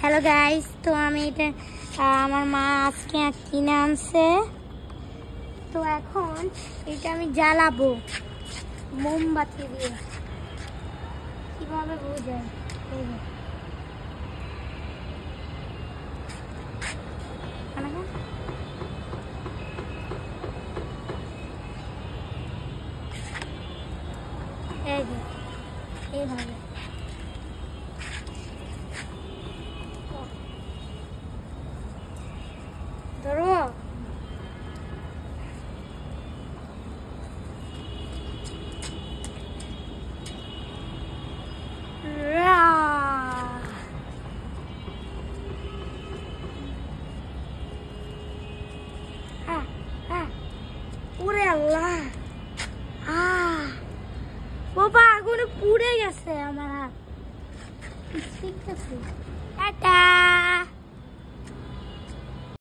Hello guys, তো আমি এটা আমার মা আজকে কিনে আনছে। তো এখন এটা আমি জ্বালাবো মোমবাতি দিয়ে। কিভাবে বোঝায় এইভাবে ধরো। ওরে আল্লাহ, বাবা আগুনে পুড়ে গেছে আমার হাত। ঠিক আছে, টাটা।